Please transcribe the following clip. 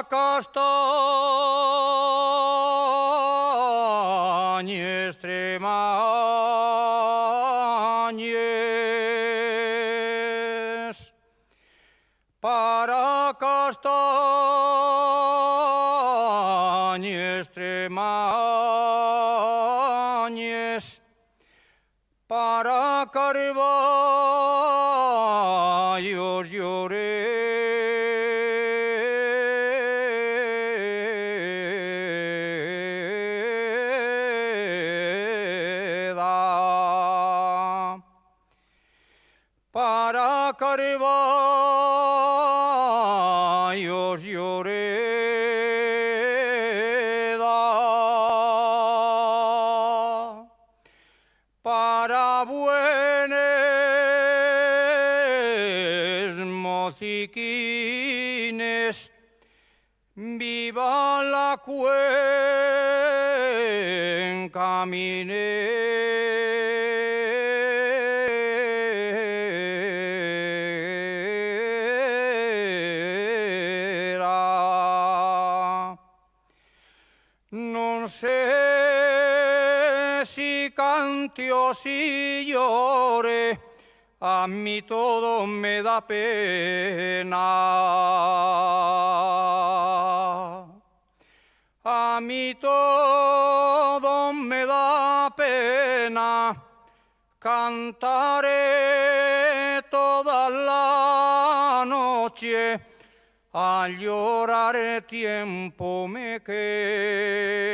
castañes tremañes, para castañes tremañes, para carballos lloreda, para carballos lloreda, para buenos mociquines, viva la cuenca minera. No sé si cante o si llore, a mí todo me da pena. A mí todo me da pena, cantaré toda la noche, al llorar tiempo me queda.